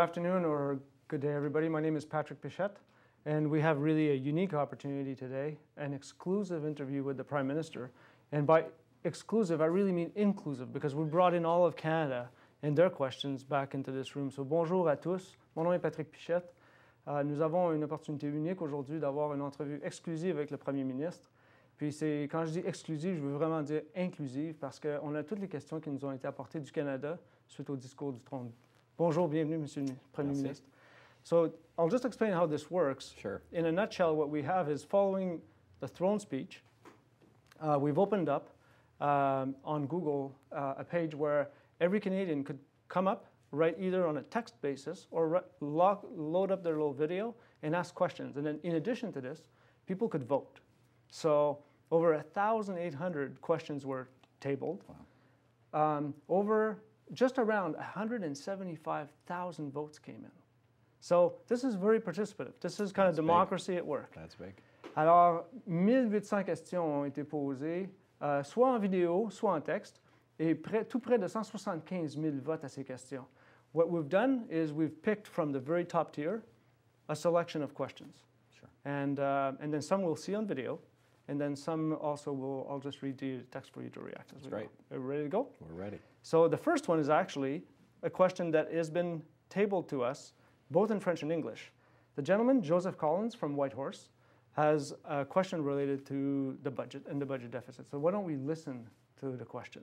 Good afternoon or good day, everybody. My name is Patrick Pichette, and we have really a unique opportunity today, an exclusive interview with the Prime Minister. And by exclusive, I really mean inclusive, because we brought in all of Canada and their questions back into this room. So bonjour à tous, mon nom est Patrick Pichette. Nous avons une opportunité unique aujourd'hui d'avoir une entrevue exclusive avec le Premier ministre. Puis quand je dis exclusive, je veux vraiment dire inclusive, parce qu'on a toutes les questions qui nous ont été apportées du Canada suite au discours du trône. Bonjour, bienvenue, Monsieur le Premier Ministre. So I'll just explain how this works. Sure. In a nutshell, what we have is following the throne speech, we've opened up on Google a page where every Canadian could come up, write either on a text basis or load up their little video and ask questions. And then in addition to this, people could vote. So over 1,800 questions were tabled. Wow. Just around 175,000 votes came in. So this is very participative. This is kind of democracy at work. That's big. Alors, 1800 questions ont été posées, soit en vidéo, soit en texte, et tout près de 175 000 votes à ces questions. What we've done is we've picked from the very top tier a selection of questions. Sure. And then some we'll see on video, and then some also I'll just read the text for you to react as we go. Great. Are we ready to go? We're ready. So the first one is actually a question that has been tabled to us, both in French and English. The gentleman, Joseph Collins from Whitehorse, has a question related to the budget and the budget deficit. So why don't we listen to the question?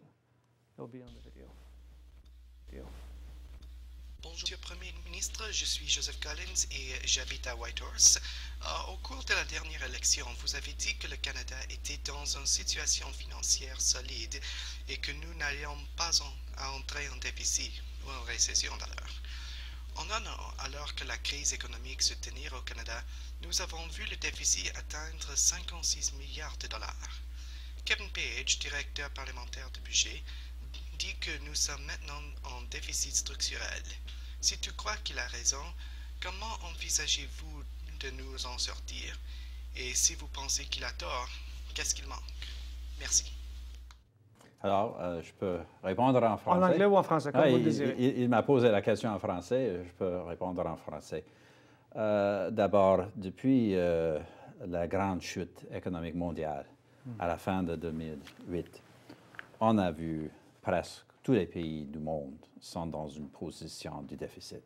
It'll be on the video. Bonjour Premier ministre, je suis Joseph Collins et j'habite à Whitehorse. Au cours de la dernière élection, vous avez dit que le Canada était dans une situation financière solide et que nous n'allions pas entrer en déficit ou en récession d'ailleurs. En un an, alors que la crise économique se tenait au Canada, nous avons vu le déficit atteindre 56 milliards de dollars. Kevin Page, directeur parlementaire du budget, dit que nous sommes maintenant en déficit structurel. Si tu crois qu'il a raison, comment envisagez-vous de nous en sortir? Et si vous pensez qu'il a tort, qu'est-ce qu'il manque? Merci. Alors, je peux répondre en français. En anglais ou en français, comme vous le désirez. Il m'a posé la question en français, je peux répondre en français. D'abord, depuis la grande chute économique mondiale à la fin de 2008, on a vu presque tous les pays du monde sont dans une position du déficit.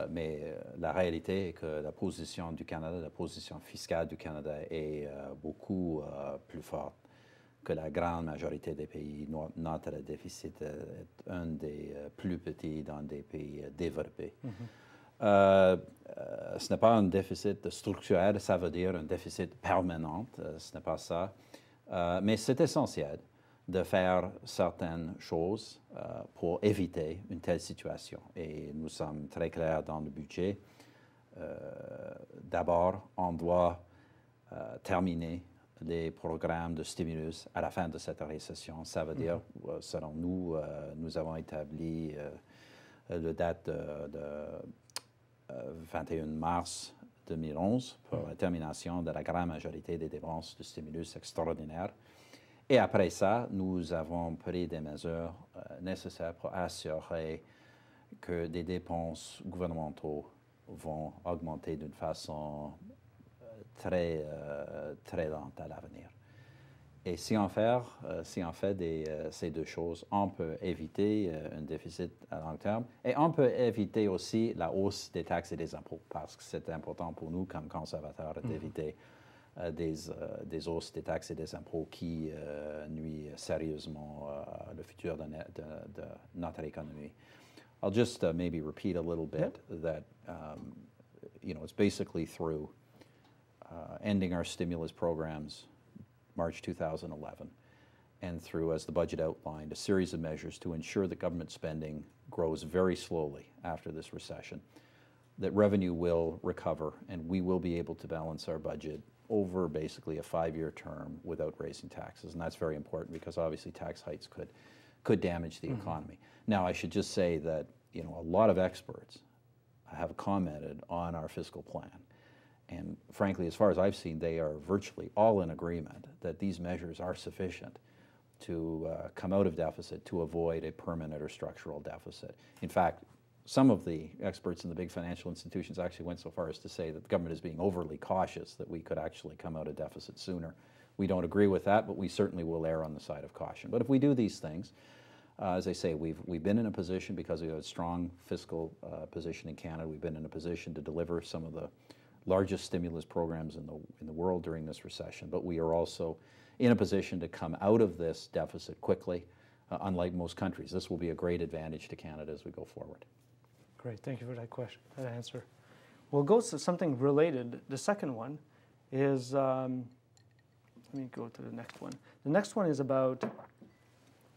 Mais la réalité est que la position du Canada, la position fiscale du Canada est beaucoup plus forte que la grande majorité des pays. Notre déficit est un des plus petits dans des pays développés. Ce n'est pas un déficit structurel, ça veut dire un déficit permanent, ce n'est pas ça. Mais c'est essentiel de faire certaines choses pour éviter une telle situation. Et nous sommes très clairs dans le budget. D'abord, on doit terminer les programmes de stimulus à la fin de cette récession. Ça veut dire, selon nous, nous avons établi la date de 21 mars 2011 pour la termination de la grande majorité des dépenses de stimulus extraordinaires. Et après ça, nous avons pris des mesures nécessaires pour assurer que des dépenses gouvernementales vont augmenter d'une façon très lente à l'avenir. Et si on fait ces deux choses, on peut éviter un déficit à long terme et on peut éviter aussi la hausse des taxes et des impôts parce que c'est important pour nous comme conservateurs d'éviter des hausses des taxes et des impôts qui nuisent sérieusement le futur de notre économie. I'll just maybe repeat a little bit that, it's basically through ending our stimulus programs March 2011, and through, as the budget outlined, a series of measures to ensure that government spending grows very slowly after this recession, that revenue will recover and we will be able to balance our budget over basically a 5-year term without raising taxes. And that's very important because obviously tax hikes could damage the economy. Now, I should just say that, a lot of experts have commented on our fiscal plan. And frankly, as far as I've seen, they are virtually all in agreement that these measures are sufficient to come out of deficit to avoid a permanent or structural deficit. In fact, some of the experts in the big financial institutions actually went so far as to say that the government is being overly cautious, that we could actually come out of deficit sooner. We don't agree with that, but we certainly will err on the side of caution. But if we do these things, as I say, we've been in a position, because we have a strong fiscal position in Canada, we've been in a position to deliver some of the largest stimulus programs in the world during this recession, but we are also in a position to come out of this deficit quickly, unlike most countries. This will be a great advantage to Canada as we go forward. Great, thank you for that question, that answer. We'll go to something related. The second one is, let me go to the next one. The next one is about,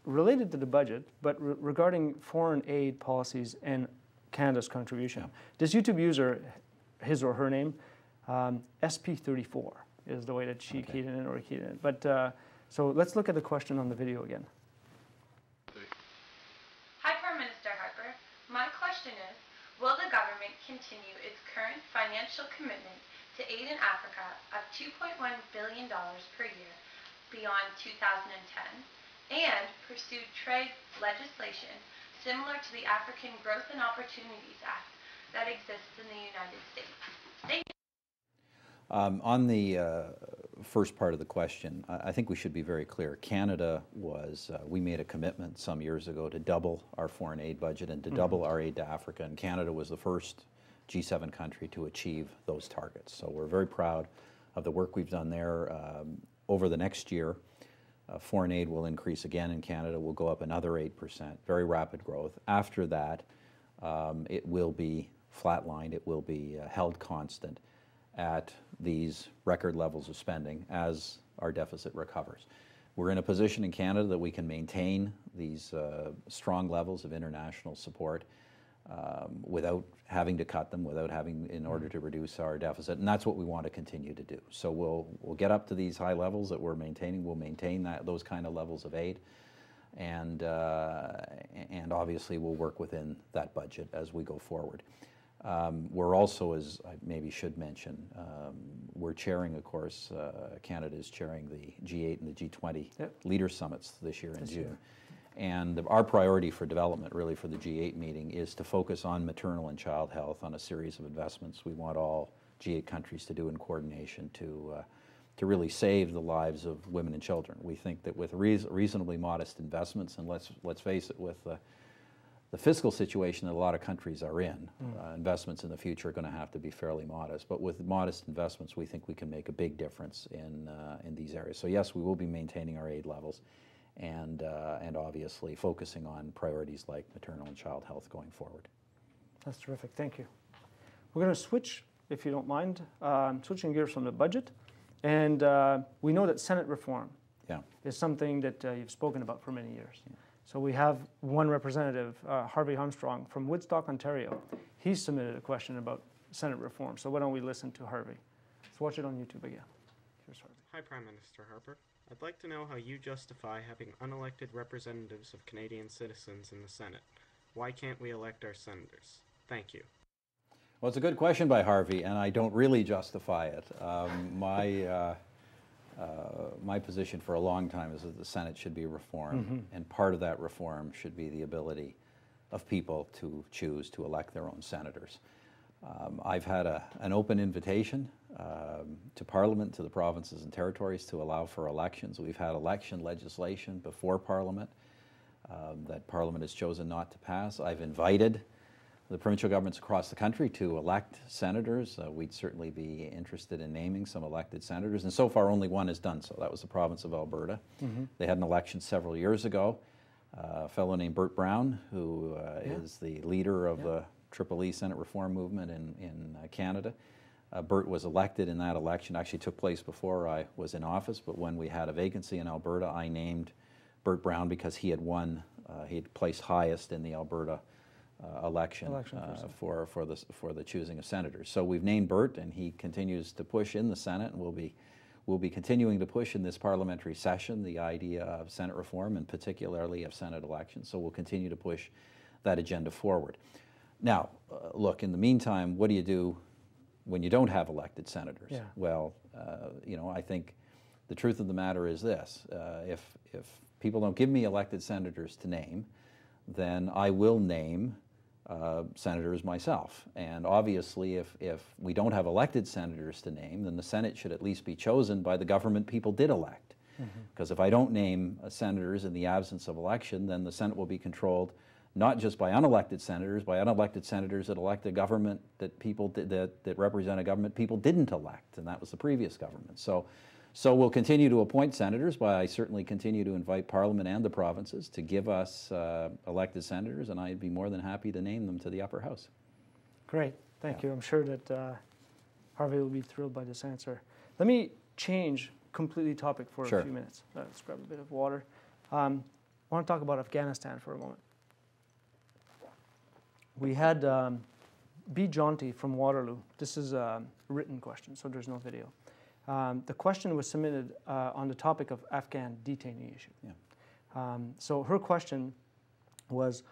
related to the budget, but regarding foreign aid policies and Canada's contribution. Yeah. This YouTube user, his or her name, SP34 is the way that she keyed in or keyed in. But so let's look at the question on the video again. Hi, Prime Minister Harper. My question is, will the government continue its current financial commitment to aid in Africa of $2.1 billion per year beyond 2010 and pursue trade legislation similar to the African Growth and Opportunities Act that exists in the United States? Thank you. On the first part of the question, I think we should be very clear. Canada was, we made a commitment some years ago to double our foreign aid budget and to double our aid to Africa, and Canada was the first G7 country to achieve those targets. So we're very proud of the work we've done there. Over the next year, foreign aid will increase again in Canada. We'll go up another 8%, very rapid growth. After that, it will be flatlined. It will be held constant at these record levels of spending as our deficit recovers. We're in a position in Canada that we can maintain these strong levels of international support without having to cut them, without having, in order to reduce our deficit, and that's what we want to continue to do. So we'll get up to these high levels that we're maintaining. We'll maintain those kind of levels of aid, and obviously we'll work within that budget as we go forward. We're also, as I maybe should mention, we're chairing, of course, Canada is chairing the G8 and the G20 leader summits this year in June. And our priority for development, really, for the G8 meeting is to focus on maternal and child health on a series of investments we want all G8 countries to do in coordination to really save the lives of women and children. We think that with reasonably modest investments, and let's face it, with the fiscal situation that a lot of countries are in, investments in the future are going to have to be fairly modest. But with modest investments, we think we can make a big difference in these areas. So yes, we will be maintaining our aid levels, and obviously focusing on priorities like maternal and child health going forward. That's terrific. Thank you. We're going to switch, if you don't mind, switching gears from the budget, and we know that Senate reform is something that you've spoken about for many years. Yeah. So we have one representative, Harvey Armstrong from Woodstock, Ontario. He's submitted a question about Senate reform. So why don't we listen to Harvey? Let's watch it on YouTube again. Here's Harvey. Hi, Prime Minister Harper. I'd like to know how you justify having unelected representatives of Canadian citizens in the Senate. Why can't we elect our senators? Thank you. Well, it's a good question by Harvey, and I don't really justify it. My position for a long time is that the Senate should be reformed, and part of that reform should be the ability of people to choose to elect their own senators. I've had an open invitation to Parliament, to the provinces and territories, to allow for elections. We've had election legislation before Parliament that Parliament has chosen not to pass. I've invited the provincial governments across the country to elect senators. We'd certainly be interested in naming some elected senators, and so far only one has done so. That was the province of Alberta. They had an election several years ago. A fellow named Bert Brown, who is the leader of the Triple E Senate reform movement in Canada. Bert was elected in that election. Actually took place before I was in office, but when we had a vacancy in Alberta, I named Bert Brown because he had won, he had placed highest in the Alberta election for the choosing of senators. So we've named Bert, and he continues to push in the Senate, and we'll be continuing to push in this parliamentary session the idea of Senate reform, and particularly of Senate elections. So we'll continue to push that agenda forward. Now, look, in the meantime, what do you do when you don't have elected senators? Yeah. Well, you know, I think the truth of the matter is this: if people don't give me elected senators to name, then I will name senators myself. And obviously, if we don't have elected senators to name, then the Senate should at least be chosen by the government people did elect. Because if I don't name senators in the absence of election, then the Senate will be controlled not just by unelected senators that elect a government that people that represent a government people didn't elect, and that was the previous government. So we'll continue to appoint senators, but I certainly continue to invite Parliament and the provinces to give us elected senators, and I'd be more than happy to name them to the upper house. Great, thank you. I'm sure that Harvey will be thrilled by this answer. Let me change completely topic for a few minutes. Let's grab a bit of water. I want to talk about Afghanistan for a moment. We had B. Jaunty from Waterloo. This is a written question, so there's no video. The question was submitted on the topic of Afghan detainee issue. Yeah. So her question was,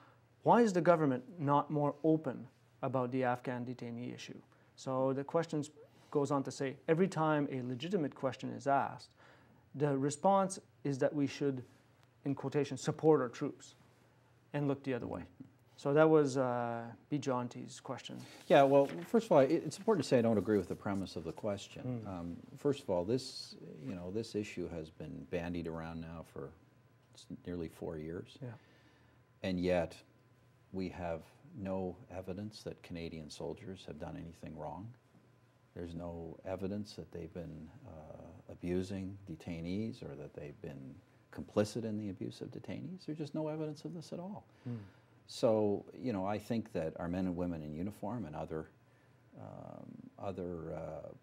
why is the government not more open about the Afghan detainee issue? So the question goes on to say, every time a legitimate question is asked, the response is that we should, in quotation, support our troops and look the other way. So that was B. Jaunty's question. Yeah, well, first of all, it's important to say I don't agree with the premise of the question. First of all, this issue has been bandied around now for nearly 4 years. Yeah. And yet we have no evidence that Canadian soldiers have done anything wrong. There's no evidence that they've been abusing detainees or that they've been complicit in the abuse of detainees. There's just no evidence of this at all. So, I think that our men and women in uniform and other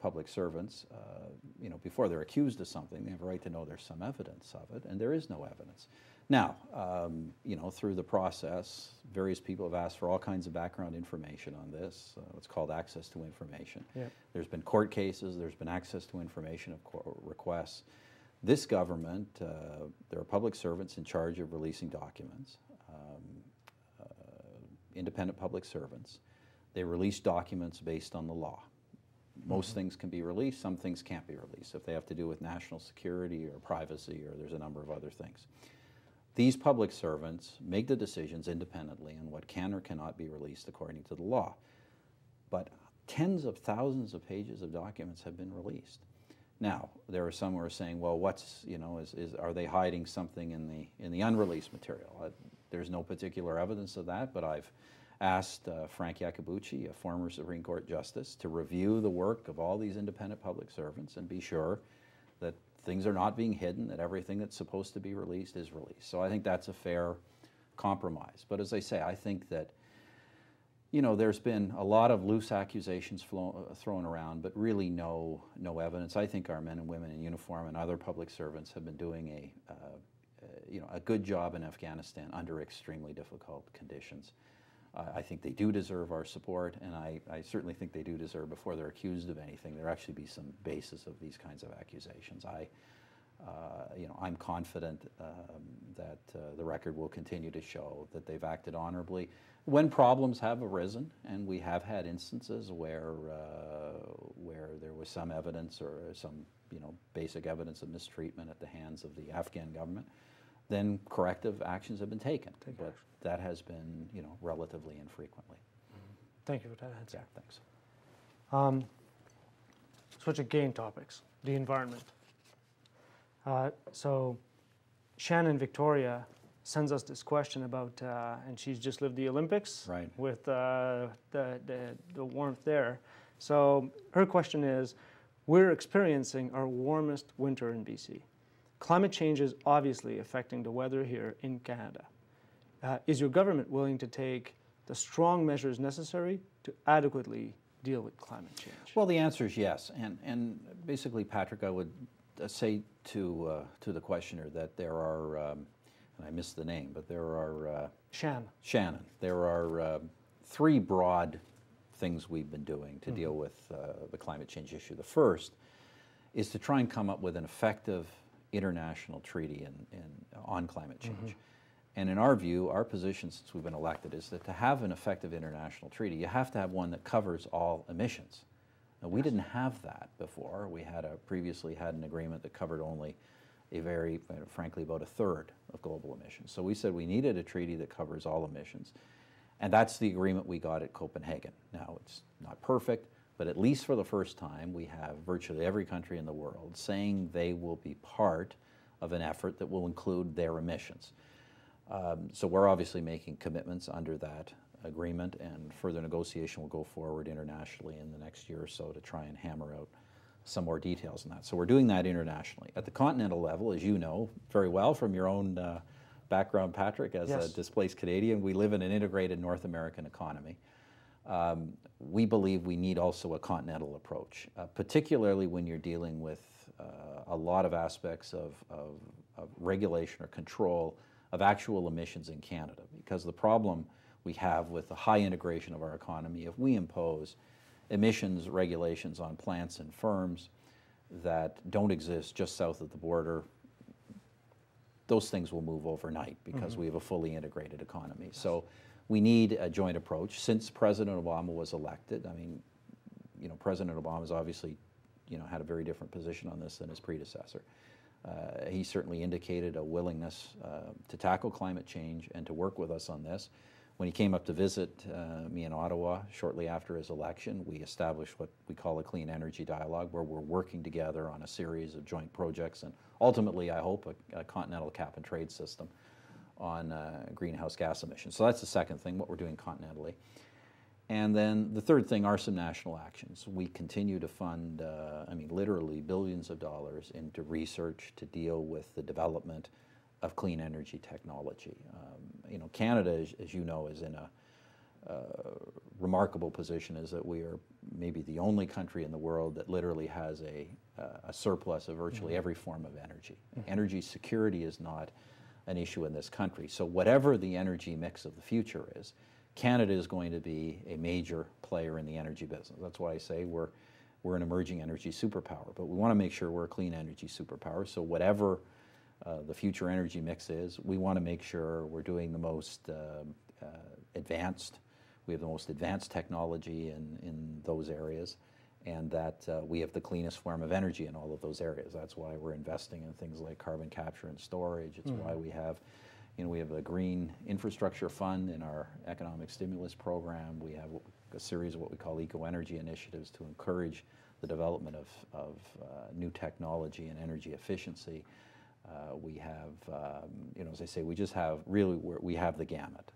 public servants, before they're accused of something, they have a right to know there's some evidence of it, and there is no evidence. Now, through the process, various people have asked for all kinds of background information on this, what's called access to information. Yeah. There's been court cases, there's been access to information requests. This government, there are public servants in charge of releasing documents. Independent public servants. They release documents based on the law. Most things can be released, some things can't be released if they have to do with national security or privacy, or there's a number of other things. These public servants make the decisions independently on what can or cannot be released according to the law. But tens of thousands of pages of documents have been released. Now, there are some who are saying, well, are they hiding something in the unreleased material? There's no particular evidence of that, but I've asked Frank Iacobucci, a former Supreme Court Justice, to review the work of all these independent public servants and be sure that things are not being hidden, that everything that's supposed to be released is released. So I think that's a fair compromise. But as I say, I think that there's been a lot of loose accusations thrown around, but really no evidence. I think our men and women in uniform and other public servants have been doing a good job in Afghanistan under extremely difficult conditions. I think they do deserve our support, and I certainly think they do deserve, before they're accused of anything, there actually be some basis of these kinds of accusations. I'm confident that the record will continue to show that they've acted honorably. When problems have arisen, and we have had instances where there was some evidence or some basic evidence of mistreatment at the hands of the Afghan government, then corrective actions have been taken. But that has been relatively infrequently. Thank you for that answer. Yeah, thanks. Switching gain topics, the environment. So Shannon Victoria sends us this question about, and she's just lived the Olympics with the warmth there. So her question is, we're experiencing our warmest winter in BC. Climate change is obviously affecting the weather here in Canada. Is your government willing to take the strong measures necessary to adequately deal with climate change? Well, the answer is yes. And basically, Patrick, I would say to the questioner that there are, and I missed the name, but there are... Shannon. There are three broad things we've been doing to deal with the climate change issue. The first is to try and come up with an effective international treaty on climate change. And in our view, our position since we've been elected is that to have an effective international treaty, you have to have one that covers all emissions. Now, we didn't have that before. We had previously had an agreement that covered only frankly, about a third of global emissions. So we said we needed a treaty that covers all emissions. And that's the agreement we got at Copenhagen. Now, it's not perfect, but at least for the first time, we have virtually every country in the world saying they will be part of an effort that will include their emissions. So we're obviously making commitments under that agreement, and further negotiation will go forward internationally in the next year or so to try and hammer out some more details on that. So we're doing that internationally. At the continental level, as you know very well from your own background, Patrick, as Yes. a displaced Canadian, we live in an integrated North American economy. We believe we need also a continental approach, particularly when you're dealing with a lot of aspects of regulation or control of actual emissions in Canada. Because the problem we have with the high integration of our economy, if we impose emissions regulations on plants and firms that don't exist just south of the border, those things will move overnight because we have a fully integrated economy. So we need a joint approach. Since President Obama was elected, I mean, you know, President Obama's obviously, you know, had a very different position on this than his predecessor. He certainly indicated a willingness to tackle climate change and to work with us on this. When he came up to visit me in Ottawa shortly after his election, we established what we call a clean energy dialogue, where we're working together on a series of joint projects and ultimately, I hope, a continental cap and trade system on greenhouse gas emissions. So that's the second thing, what we're doing continentally. And then the third thing are some national actions. We continue to fund, I mean, literally billions of dollars into research to deal with the development of clean energy technology. You know, Canada, as you know, is in a remarkable position, is that we are maybe the only country in the world that literally has a surplus of virtually every form of energy. Energy security is not an issue in this country. So whatever the energy mix of the future is, Canada is going to be a major player in the energy business. That's why I say we're an emerging energy superpower, but we want to make sure we're a clean energy superpower. So whatever the future energy mix is, we want to make sure we're doing the most advanced, we have the most advanced technology in those areas, and that we have the cleanest form of energy in all of those areas. That's why we're investing in things like carbon capture and storage. It's why we have, you know, we have a green infrastructure fund in our economic stimulus program. We have a series of what we call eco-energy initiatives to encourage the development of new technology and energy efficiency. We have, you know, as I say, we just have really, we have the gamut.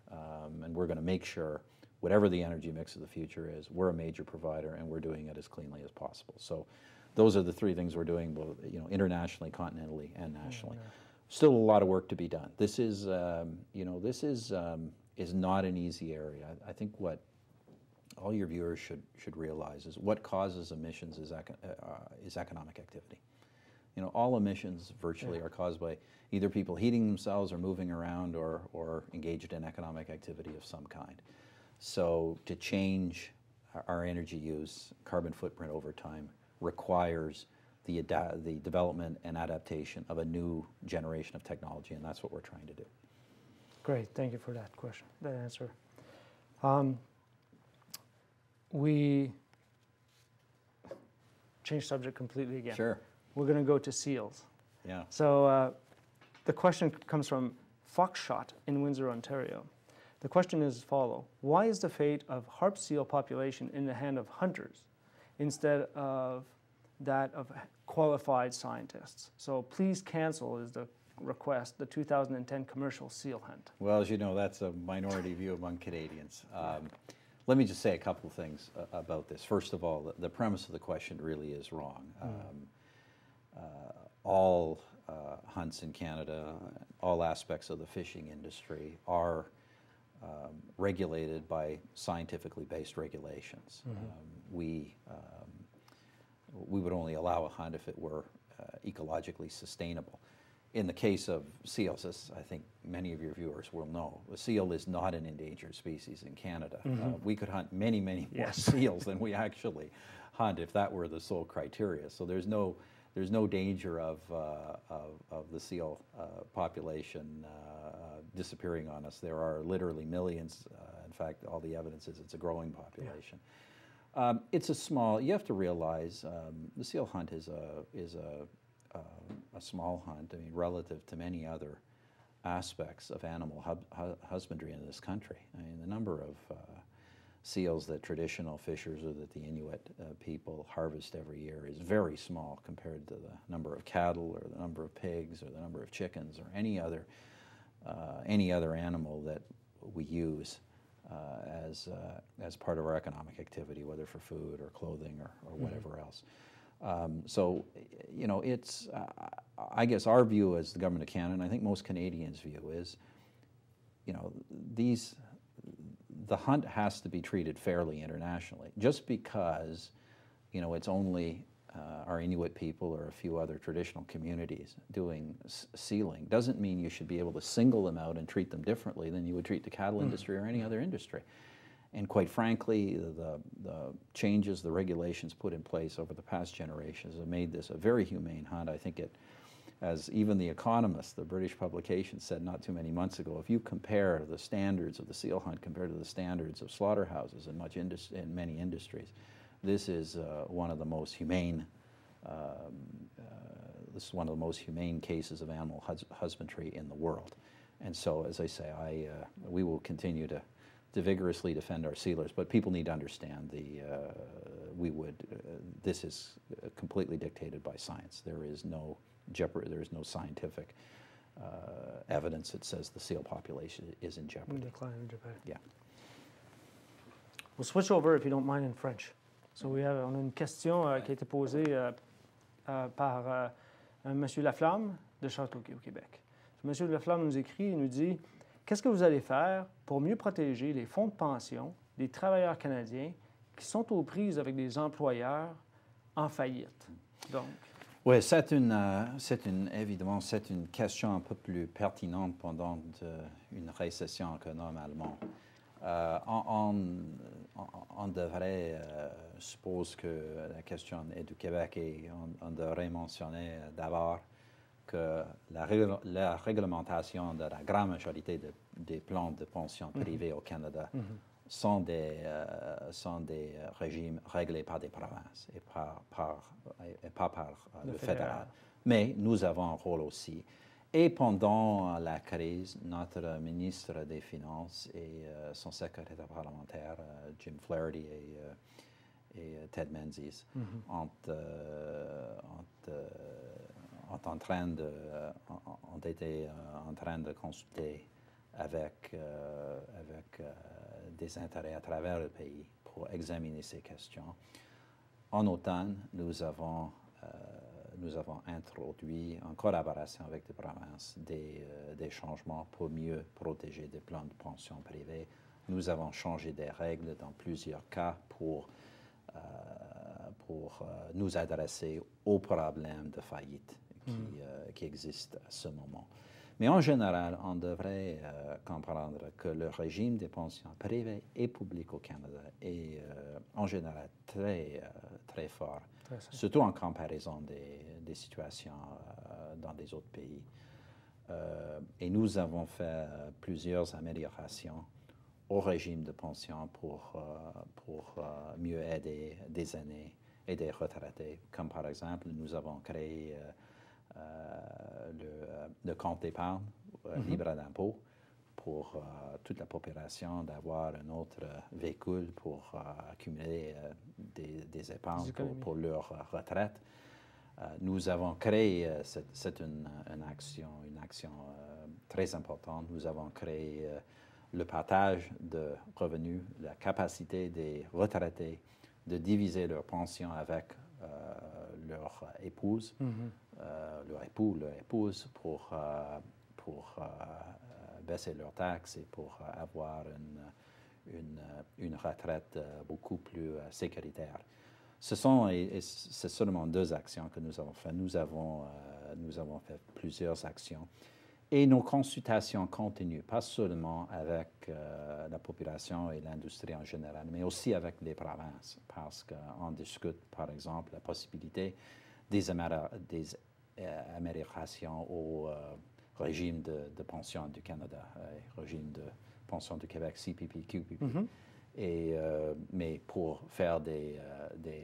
And we're going to make sure whatever the energy mix of the future is, we're a major provider and we're doing it as cleanly as possible. So those are the three things we're doing, both, you know, internationally, continentally, and nationally. Still a lot of work to be done. This is, you know, this is not an easy area. I think what all your viewers should realize is what causes emissions is economic activity. You know, all emissions virtually are caused by either people heating themselves or moving around or engaged in economic activity of some kind. So to change our energy use, carbon footprint over time requires the development and adaptation of a new generation of technology, and that's what we're trying to do. Great, thank you for that question, that answer. We change subject completely again. Sure. We're going to go to seals. Yeah. So the question comes from Foxshot in Windsor, Ontario. The question is as follows: why is the fate of harp seal population in the hand of hunters instead of that of qualified scientists? So please cancel is the request, the 2010 commercial seal hunt. Well, as you know, that's a minority view among Canadians. Let me just say a couple of things about this. First of all, the premise of the question really is wrong. All hunts in Canada, all aspects of the fishing industry are regulated by scientifically based regulations. We would only allow a hunt if it were ecologically sustainable. In the case of seals, as I think many of your viewers will know, the seal is not an endangered species in Canada. We could hunt many, many more seals than we actually hunt if that were the sole criteria. So there's no danger of the seal population disappearing on us. There are literally millions. In fact, all the evidence is it's a growing population. It's a small. You have to realize the seal hunt is a small hunt. I mean, relative to many other aspects of animal husbandry in this country. I mean, the number of seals that traditional fishers or that the Inuit people harvest every year is very small compared to the number of cattle or the number of pigs or the number of chickens or any other animal that we use as part of our economic activity, whether for food or clothing or whatever else. So, you know, it's, I guess our view as the Government of Canada, and I think most Canadians' view is, you know, the hunt has to be treated fairly internationally. Just because, you know, it's only our Inuit people or a few other traditional communities doing sealing doesn't mean you should be able to single them out and treat them differently than you would treat the cattle industry or any other industry. And quite frankly, the changes, the regulations put in place over the past generations have made this a very humane hunt. I think it, as even The Economist, the British publication, said not too many months ago, if you compare the standards of the seal hunt compared to the standards of slaughterhouses in many industries, this is one of the most humane. This is one of the most humane cases of animal husbandry in the world. And so, as I say, we will continue to vigorously defend our sealers, but people need to understand this is completely dictated by science. There is no jeopardy. There is no scientific evidence that says the seal population is in jeopardy. Decline in Japan. Yeah. We'll switch over, if you don't mind, in French. So on a une question qui a été posée par M. Laflamme de Châteauguay au Québec. M. Laflamme nous écrit, il nous dit: qu'est-ce que vous allez faire pour mieux protéger les fonds de pension des travailleurs canadiens qui sont aux prises avec des employeurs en faillite? Donc. Oui, évidemment, c'est une question un peu plus pertinente pendant une récession économique allemande. On devrait, je suppose que la question est du Québec et on devrait mentionner d'abord que la réglementation de la grande majorité des plans de pension privés au Canada sont des régimes réglés par des provinces et pas par le fédéral. Mais nous avons un rôle aussi. Et pendant la crise, notre ministre des Finances et son secrétaire parlementaire, Jim Flaherty et Ted Menzies, ont été en train de consulter avec des intérêts à travers le pays pour examiner ces questions. En automne, nous avons introduit, en collaboration avec les provinces, des changements pour mieux protéger des plans de pension privés. Nous avons changé des règles dans plusieurs cas pour nous adresser aux problèmes de faillite qui existent à ce moment. Mais en général, on devrait comprendre que le régime des pensions privées et publiques au Canada est en général très fort, surtout en comparaison des situations dans des autres pays. Et nous avons fait plusieurs améliorations au régime de pension pour mieux aider des aînés et des retraités. Comme par exemple, nous avons créé le compte d'épargne libre d'impôt pour toute la population, d'avoir un autre véhicule pour accumuler des épargnes pour leur retraite. Nous avons créé, c'est une action très importante, nous avons créé le partage de revenus, la capacité des retraités de diviser leur pension avec leur épouse, leur époux, leur épouse, pour baisser leurs taxes et pour avoir une retraite beaucoup plus sécuritaire. C'est seulement 2 actions que nous avons faites. Nous avons fait plusieurs actions. Et nos consultations continuent, pas seulement avec la population et l'industrie en général, mais aussi avec les provinces, parce qu'on discute, par exemple, la possibilité des améliorations au régime de pension du Canada, régime de pension du Québec, CPP, QPP. Mais pour faire des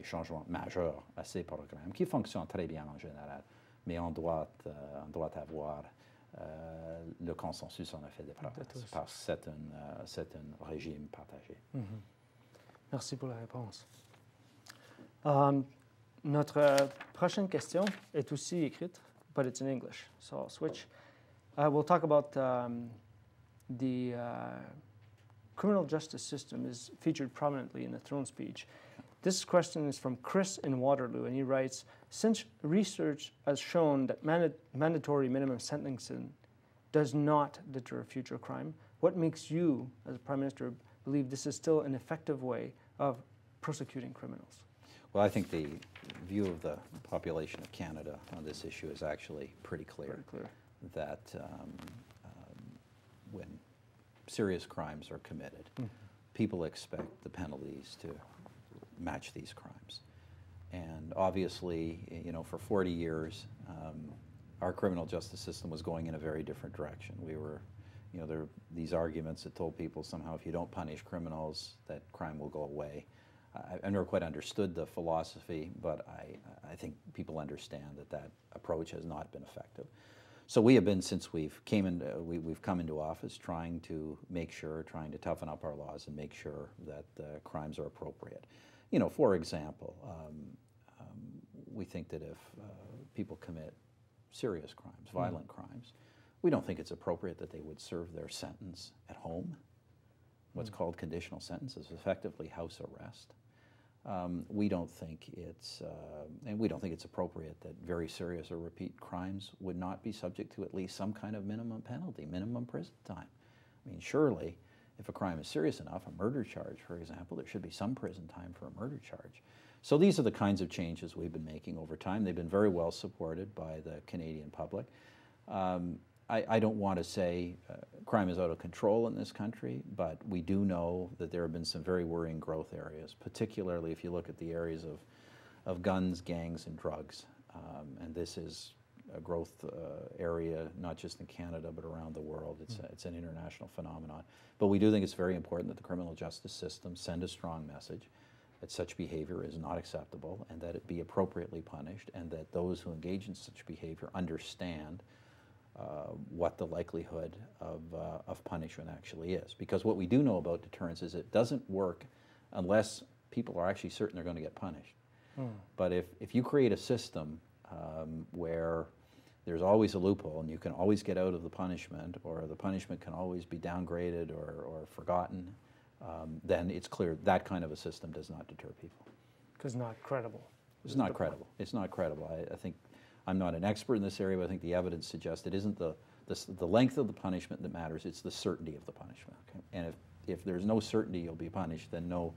changements majeurs à ces programmes, qui fonctionnent très bien en général, mais on doit avoir le consensus en a fait des provinces parce que c'est un régime partagé. Merci pour la réponse. Notre prochaine question est aussi écrite, but it's in English, so I'll switch. We'll talk about the criminal justice system is featured prominently in the throne speech. This question is from Chris in Waterloo, and he writes, since research has shown that mandatory minimum sentencing does not deter future crime, what makes you, as a Prime Minister, believe this is still an effective way of prosecuting criminals? Well, I think the view of the population of Canada on this issue is actually pretty clear. That when serious crimes are committed, people expect the penalties to match these crimes. And obviously, you know, for 40 years, our criminal justice system was going in a very different direction. We were, you know, there were these arguments that told people somehow if you don't punish criminals, that crime will go away. I never quite understood the philosophy, but I think people understand that that approach has not been effective. So we have been, since we've come into office, trying to toughen up our laws and make sure that crimes are appropriate. You know, for example, we think that if people commit serious crimes, violent crimes, we don't think it's appropriate that they would serve their sentence at home. What's called conditional sentence is effectively house arrest. We don't think it's appropriate that very serious or repeat crimes would not be subject to at least some kind of minimum penalty, minimum prison time. I mean, surely, if a crime is serious enough, a murder charge, for example, there should be some prison time for a murder charge. So these are the kinds of changes we've been making over time. They've been very well supported by the Canadian public. I don't want to say crime is out of control in this country, but we do know that there have been some very worrying growth areas, particularly if you look at the areas of guns, gangs, and drugs. And this is a growth area not just in Canada but around the world. It's an international phenomenon. But we do think it's very important that the criminal justice system send a strong message that such behavior is not acceptable and that it be appropriately punished, and that those who engage in such behavior understand what the likelihood of punishment actually is. Because what we do know about deterrence is it doesn't work unless people are actually certain they're going to get punished. But if you create a system where there's always a loophole and you can always get out of the punishment, or the punishment can always be downgraded or forgotten, then it's clear that kind of a system does not deter people. Because not credible. It's not credible. It's not credible. I think I'm not an expert in this area, but I think the evidence suggests it isn't the length of the punishment that matters, it's the certainty of the punishment. Okay? And if there's no certainty you'll be punished, then no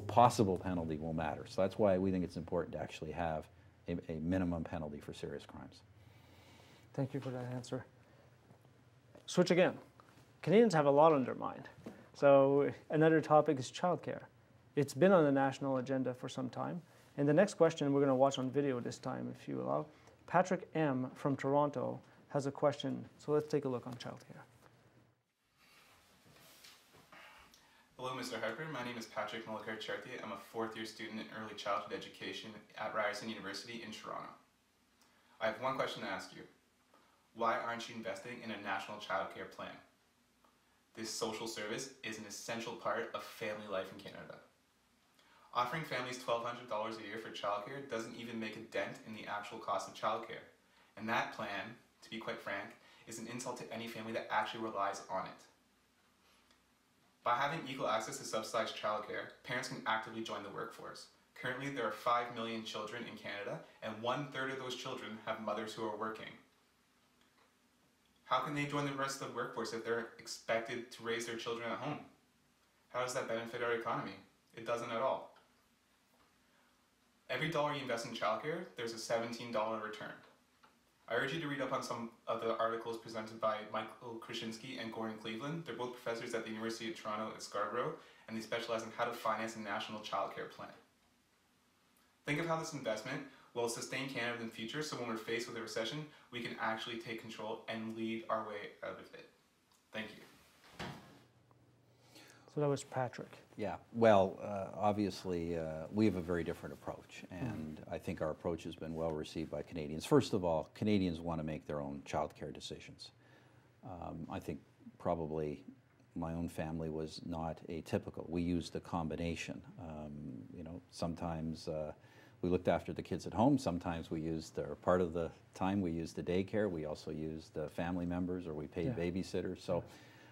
possible penalty will matter. So that's why we think it's important to actually have a minimum penalty for serious crimes. Thank you for that answer. Switch again. Canadians have a lot on their mind. So another topic is childcare. It's been on the national agenda for some time. And the next question we're going to watch on video this time, if you allow. Patrick M. from Toronto has a question. So let's take a look on childcare. Hello, Mr. Harper. My name is Patrick Mulliker-Chartier. I'm a fourth-year student in early childhood education at Ryerson University in Toronto. I have one question to ask you. Why aren't you investing in a national childcare plan? This social service is an essential part of family life in Canada. Offering families $1,200 a year for childcare doesn't even make a dent in the actual cost of childcare. And that plan, to be quite frank, is an insult to any family that actually relies on it. By having equal access to subsidized childcare, parents can actively join the workforce. Currently, there are 5 million children in Canada, and 1/3 of those children have mothers who are working. How can they join the rest of the workforce if they're expected to raise their children at home? How does that benefit our economy? It doesn't at all. Every dollar you invest in childcare, there's a $17 return. I urge you to read up on some of the articles presented by Michael Krasinski and Gordon Cleveland. They're both professors at the University of Toronto at Scarborough, and they specialize in how to finance a national childcare plan. Think of how this investment will sustain Canada in the future, so when we're faced with a recession, we can actually take control and lead our way out of it. Thank you. So that was Patrick. Yeah, well, obviously, we have a very different approach, and I think our approach has been well received by Canadians. First of all, Canadians want to make their own childcare decisions. I think probably my own family was not atypical. We used a combination. You know, sometimes we looked after the kids at home. Sometimes we used, or part of the time we used the daycare. We also used family members, or we paid babysitters. So,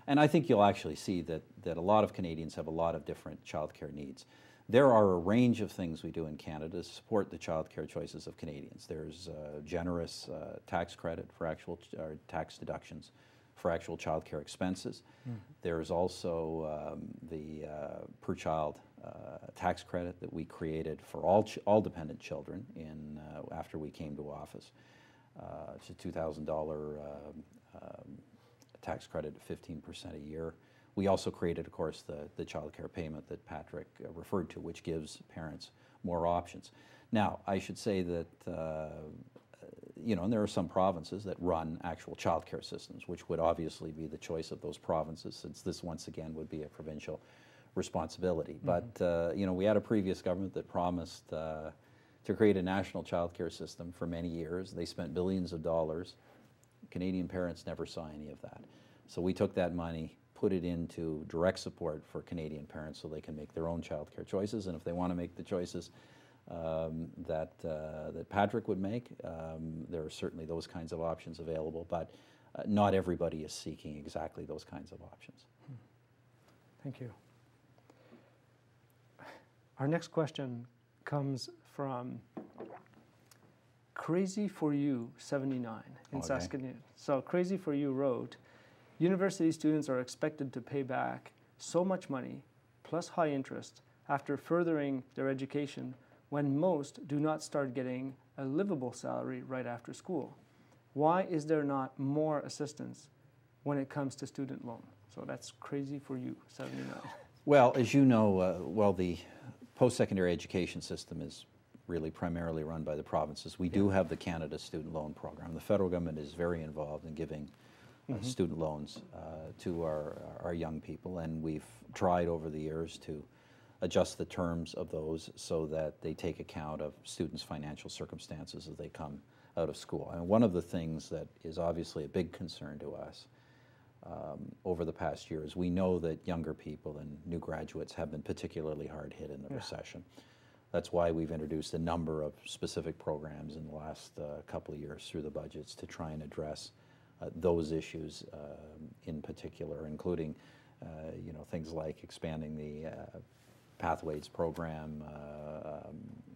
and I think you'll actually see that a lot of Canadians have a lot of different childcare needs. There are a range of things we do in Canada to support the childcare choices of Canadians. There's generous tax credit for actual tax deductions for actual childcare expenses. There's also the per child tax credit that we created for all dependent children after we came to office. It's a $2,000 tax credit of 15% a year. We also created, of course, the child care payment that Patrick referred to, which gives parents more options. Now, I should say that you know, and there are some provinces that run actual child care systems, which would obviously be the choice of those provinces, since this once again would be a provincial responsibility. But you know, we had a previous government that promised to create a national child care system for many years. They spent billions of dollars. Canadian parents never saw any of that. So we took that money, put it into direct support for Canadian parents so they can make their own child care choices. And if they want to make the choices that Patrick would make, there are certainly those kinds of options available, but not everybody is seeking exactly those kinds of options. Thank you. Our next question comes from Crazy for You 79 in Saskatoon. So Crazy for You wrote, university students are expected to pay back so much money plus high interest after furthering their education when most do not start getting a livable salary right after school. Why is there not more assistance when it comes to student loan? So that's Crazy for You 79. Well, as you know, well, the post-secondary education system is really primarily run by the provinces. We do have the Canada Student Loan Program. The federal government is very involved in giving student loans to our young people, and we've tried over the years to adjust the terms of those so that they take account of students' financial circumstances as they come out of school. And one of the things that is obviously a big concern to us over the past year is we know that younger people and new graduates have been particularly hard hit in the recession. That's why we've introduced a number of specific programs in the last couple of years through the budgets to try and address those issues in particular, including you know, things like expanding the Pathways program,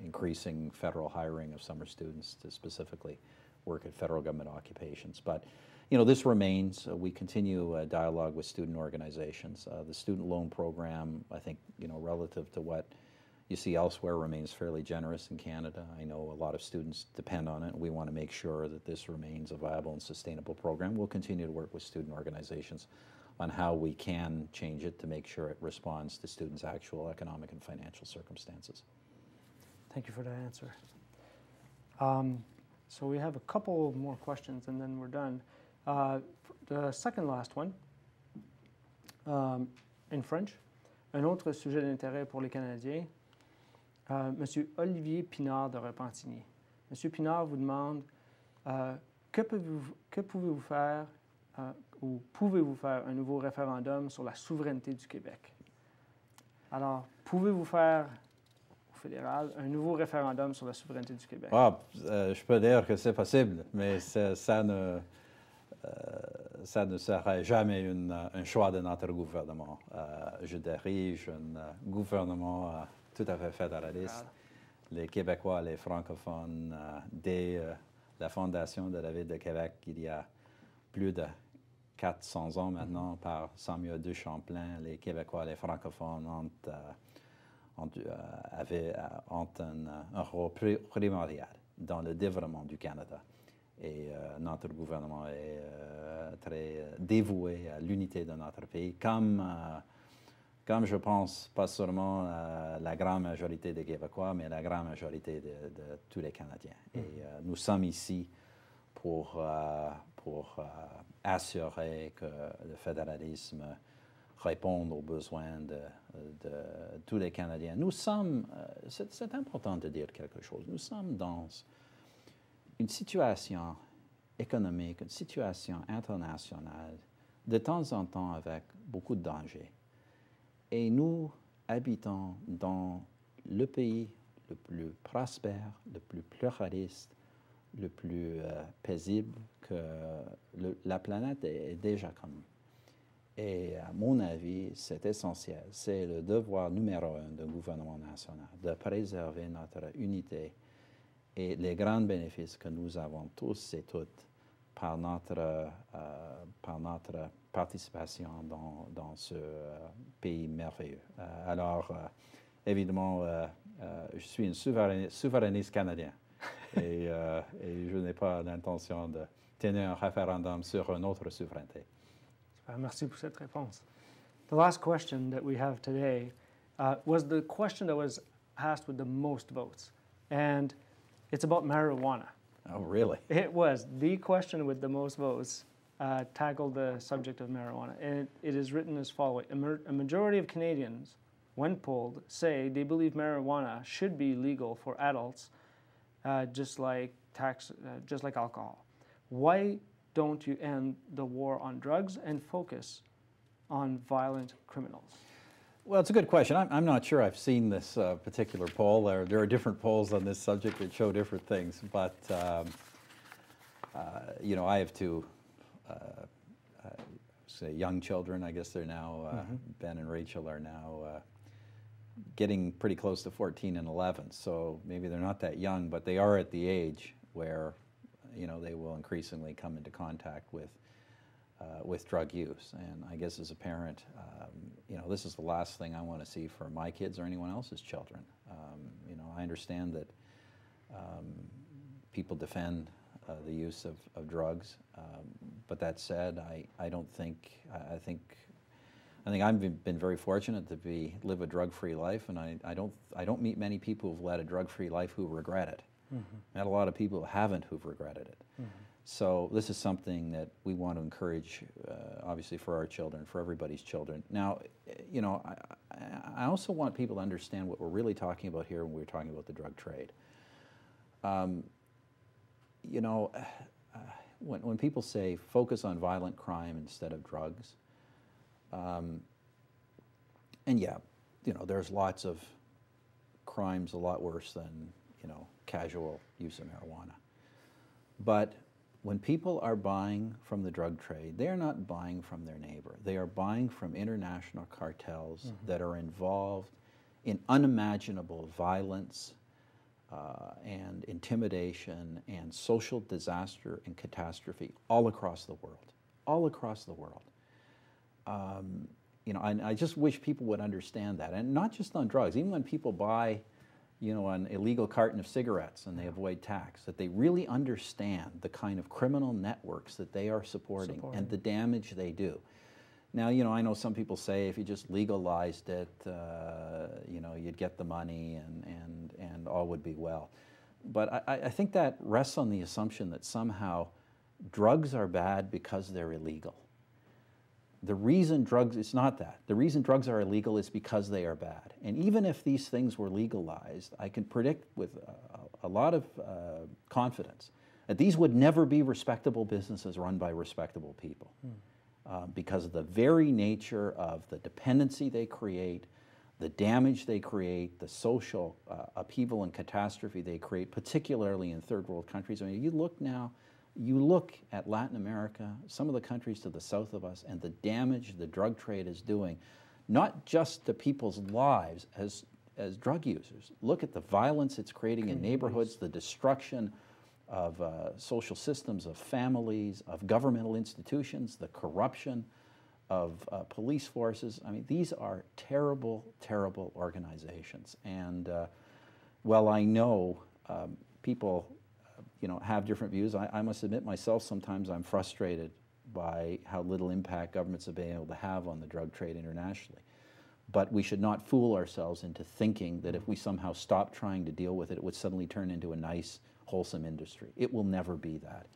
increasing federal hiring of summer students to specifically work at federal government occupations. But you know, this remains. We continue a dialogue with student organizations. The student loan program, I think, you know, relative to what you see elsewhere, remains fairly generous in Canada. I know a lot of students depend on it. We want to make sure that this remains a viable and sustainable program. We'll continue to work with student organizations on how we can change it to make sure it responds to students' actual economic and financial circumstances. Thank you for that answer. So we have a couple more questions and then we're done. The second last one, in French, un autre sujet d'intérêt pour les Canadiens, Monsieur Olivier Pinard de Repentigny. Monsieur Pinard vous demande que pouvez-vous faire ou pouvez-vous faire un nouveau référendum sur la souveraineté du Québec? Alors, pouvez-vous faire au fédéral un nouveau référendum sur la souveraineté du Québec? Je peux dire que c'est possible, mais ça ne sera jamais un choix de notre gouvernement. Je dirige un gouvernement tout à fait fédéraliste. Les Québécois, les francophones, dès la fondation de la Ville de Québec, il y a plus de 400 ans maintenant, par Samuel de Champlain, les Québécois, les francophones ont un rôle primordial dans le développement du Canada. Et notre gouvernement est très dévoué à l'unité de notre pays, comme je pense, pas seulement la grande majorité des Québécois, mais la grande majorité de tous les Canadiens. Et nous sommes ici pour assurer que le fédéralisme répondre aux besoins de tous les Canadiens. Nous sommes, c'est important de dire quelque chose, nous sommes dans une situation économique, une situation internationale, de temps en temps avec beaucoup de dangers. Et nous habitons dans le pays le plus prospère, le plus pluraliste, le plus paisible que la planète est déjà connue. Et à mon avis, c'est essentiel. C'est le devoir numéro un du gouvernement national de préserver notre unité et les grands bénéfices que nous avons tous et toutes par notre participation dans ce pays merveilleux. Alors, évidemment, je suis un souverainiste canadien et je n'ai pas l'intention de tenir un référendum sur une autre souveraineté. Merci pour cette réponse. The last question that we have today was the question that was asked with the most votes, and it's about marijuana. Oh, really? It was. The question with the most votes tackled the subject of marijuana, and it is written as follows. A majority of Canadians, when polled, say they believe marijuana should be legal for adults, just like alcohol. Why don't you end the war on drugs and focus on violent criminals? Well, it's a good question. I'm not sure I've seen this particular poll. There are different polls on this subject that show different things, but you know, I have two say young children. I guess they're now Ben and Rachel are now getting pretty close to 14 and 11. So maybe they're not that young, but they are at the age where they will increasingly come into contact with drug use. And I guess as a parent, this is the last thing I want to see for my kids or anyone else's children. I understand that people defend the use of drugs, but that said, I think I've been very fortunate to live a drug-free life, and I don't meet many people who've led a drug-free life who regret it. I met a lot of people who haven't who've regretted it. So this is something that we want to encourage, obviously, for our children, for everybody's children. Now, I also want people to understand what we're really talking about here when we're talking about the drug trade. When people say focus on violent crime instead of drugs, and yeah, there's lots of crimes a lot worse than casual use of marijuana. But when people are buying from the drug trade, they're not buying from their neighbor. They are buying from international cartels that are involved in unimaginable violence and intimidation and social disaster and catastrophe all across the world. All across the world. I just wish people would understand that. And not just on drugs, even when people buy an illegal carton of cigarettes and they avoid tax, that they really understand the kind of criminal networks that they are supporting and the damage they do. Now, I know some people say if you just legalized it, you'd get the money and all would be well. But I think that rests on the assumption that somehow drugs are bad because they're illegal. The reason it's not that. The reason drugs are illegal is because they are bad. And even if these things were legalized, I can predict with a lot of confidence that these would never be respectable businesses run by respectable people. Because of the very nature of the dependency they create, the damage they create, the social upheaval and catastrophe they create, particularly in third world countries. I mean, you look at Latin America, some of the countries to the south of us, and the damage the drug trade is doing, not just to people's lives as drug users. Look at the violence it's creating in neighborhoods, the destruction of social systems, of families, of governmental institutions, the corruption of police forces. I mean, these are terrible, terrible organizations. And while I know people have different views, I must admit myself, sometimes I'm frustrated by how little impact governments have been able to have on the drug trade internationally. But we should not fool ourselves into thinking that if we somehow stop trying to deal with it, it would suddenly turn into a nice, wholesome industry. It will never be that.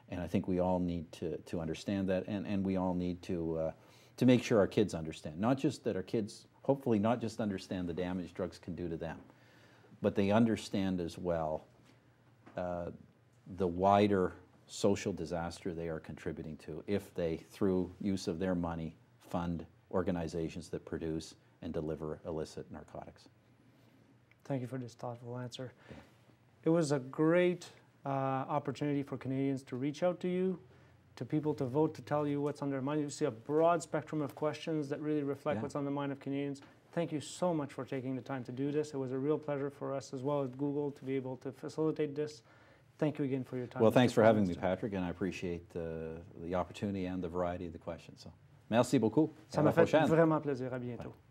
And I think we all need to understand that, and we all need to to make sure our kids understand. Not just that our kids, hopefully not just understand the damage drugs can do to them, but they understand as well the wider social disaster they are contributing to if they, through use of their money, fund organizations that produce and deliver illicit narcotics. Thank you for this thoughtful answer. It was a great opportunity for Canadians to reach out to you, to people to vote, to tell you what's on their mind. You see a broad spectrum of questions that really reflect what's on the mind of Canadians. Thank you so much for taking the time to do this. It was a real pleasure for us as well as Google to be able to facilitate this. Thank you again for your time. Well, thanks for having me, Patrick, and I appreciate the opportunity and the variety of the questions. So, merci beaucoup. Ça m'a fait vraiment plaisir. À bientôt. Ouais.